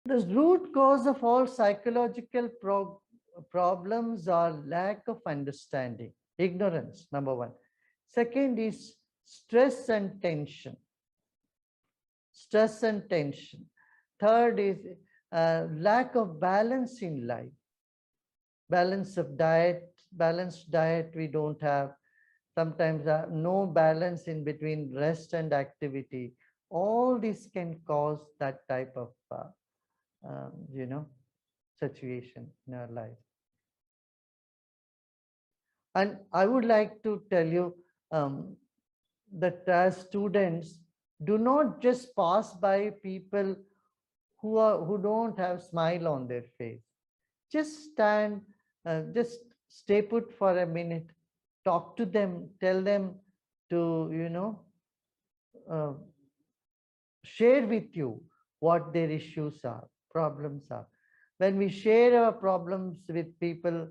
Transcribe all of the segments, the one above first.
The root cause of all psychological problems are lack of understanding, ignorance, number one. Second is stress and tension. Stress and tension. Third is lack of balance in life. Balance of diet, balanced diet we don't have. Sometimes no balance in between rest and activity. All this can cause that type of, situation in our life. And I would like to tell you that as students, do not just pass by people who don't have smile on their face. Just stand, just stay put for a minute, talk to them, tell them to, uh, share with you what their issues are, problems are. When we share our problems with people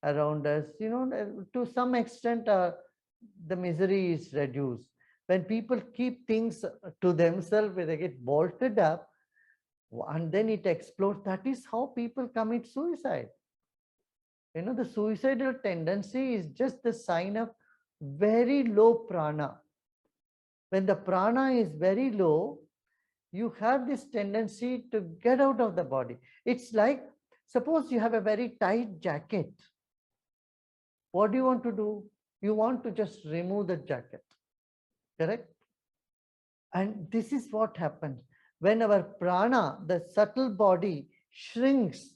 around us, to some extent, the misery is reduced. When people keep things to themselves, they get bolted up, and then it explodes. That is how people commit suicide. The suicidal tendency is just the sign of very low prana. When the prana is very low, you have this tendency to get out of the body. It's like, suppose you have a very tight jacket. What do you want to do? You want to just remove the jacket, correct? And this is what happens when our prana, the subtle body, shrinks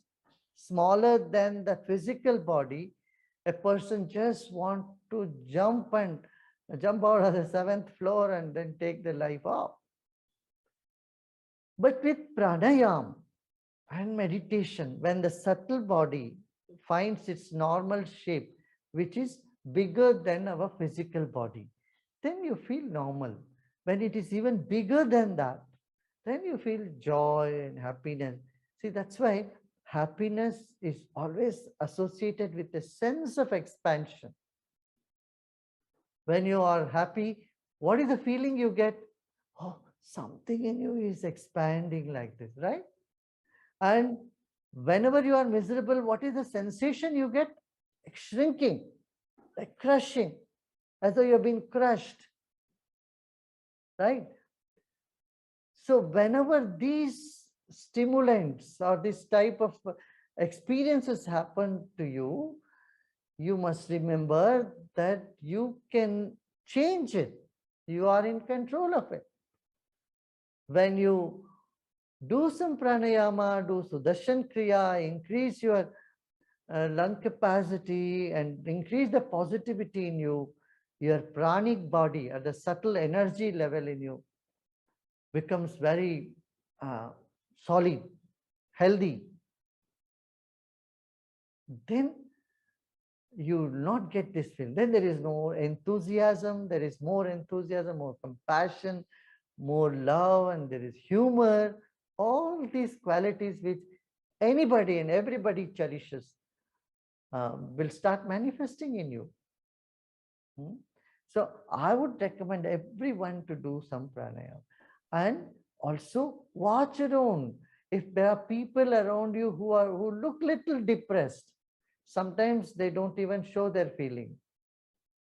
smaller than the physical body. A person just want to jump out of the 7th floor and then take the life off. But with pranayam and meditation, when the subtle body finds its normal shape, which is bigger than our physical body, then you feel normal. When it is even bigger than that, then you feel joy and happiness. See, that's why happiness is always associated with a sense of expansion. When you are happy, what is the feeling you get? Oh, something in you is expanding like this, right? And whenever you are miserable, what is the sensation you get? Like shrinking, like crushing, as though you're being crushed, right? So whenever these stimulants or this type of experiences happen to you, you must remember that you can change it. You are in control of it. When you do some pranayama, do Sudarshan Kriya, increase your lung capacity and increase the positivity in you, your pranic body or the subtle energy level in you becomes very solid, healthy, then you will not get this feeling. Then there is no enthusiasm, there is more enthusiasm, more compassion, more love, and there is humor. All these qualities which anybody and everybody cherishes will start manifesting in you. So I would recommend everyone to do some pranayama. And also watch around. If there are people around you who look little depressed, sometimes they don't even show their feeling.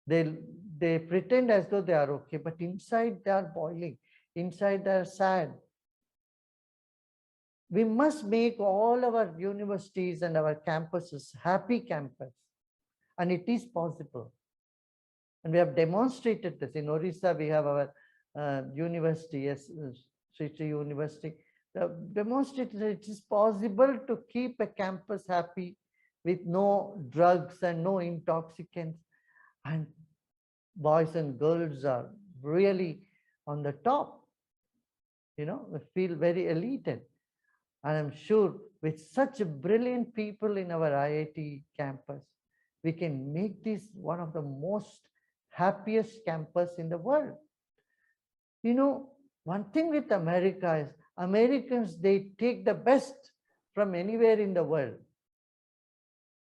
They pretend as though they are okay, but inside they are boiling. Inside they are sad. We must make all our universities and our campuses happy campus. And it is possible. And we have demonstrated this. In Orissa, we have our university, yes, Sri Sri University. Demonstrated that it is possible to keep a campus happy with no drugs and no intoxicants. And boys and girls are really on the top. We feel very elated. And I'm sure with such brilliant people in our IIT campus, we can make this one of the most happiest campus in the world. One thing with America is Americans, they take the best from anywhere in the world.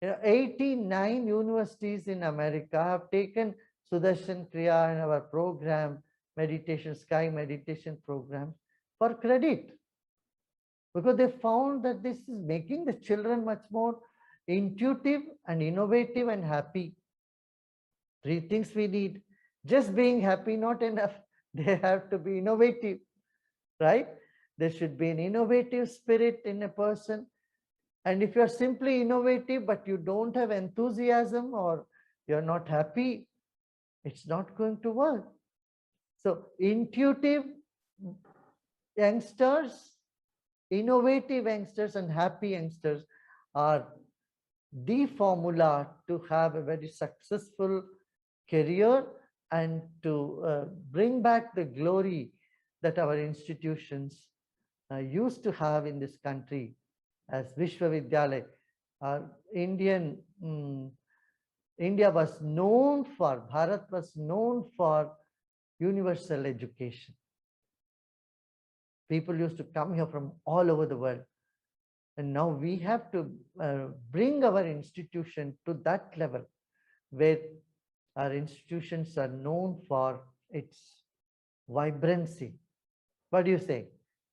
89 universities in America have taken Sudarshan Kriya in our program, meditation, sky meditation program for credit. because they found that this is making the children much more intuitive and innovative and happy. Three things we need. Just being happy, not enough. They have to be innovative, right? There should be an innovative spirit in a person. And if you're simply innovative, but you don't have enthusiasm or you're not happy, it's not going to work. So intuitive youngsters, innovative youngsters and happy youngsters are the formula to have a very successful career and to bring back the glory that our institutions used to have in this country as Vishwavidyalaya. Indian India was known for, Bharat was known for universal education. People used to come here from all over the world. And now we have to bring our institution to that level where our institutions are known for its vibrancy. What do you say?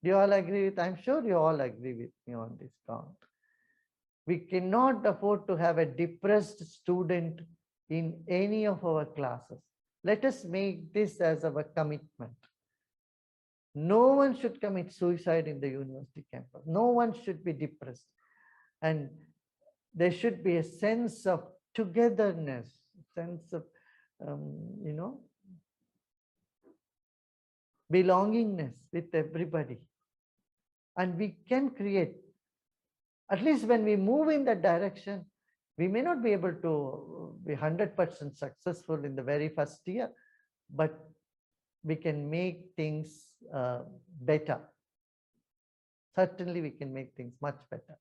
Do you all agree with? I'm sure you all agree with me on this count. We cannot afford to have a depressed student in any of our classes. Let us make this as our commitment. No one should commit suicide in the university campus. No one should be depressed. And there should be a sense of togetherness, sense of, belongingness with everybody. And we can create, at least when we move in that direction, we may not be able to be 100% successful in the very first year, but we can make things better. Certainly we can make things much better.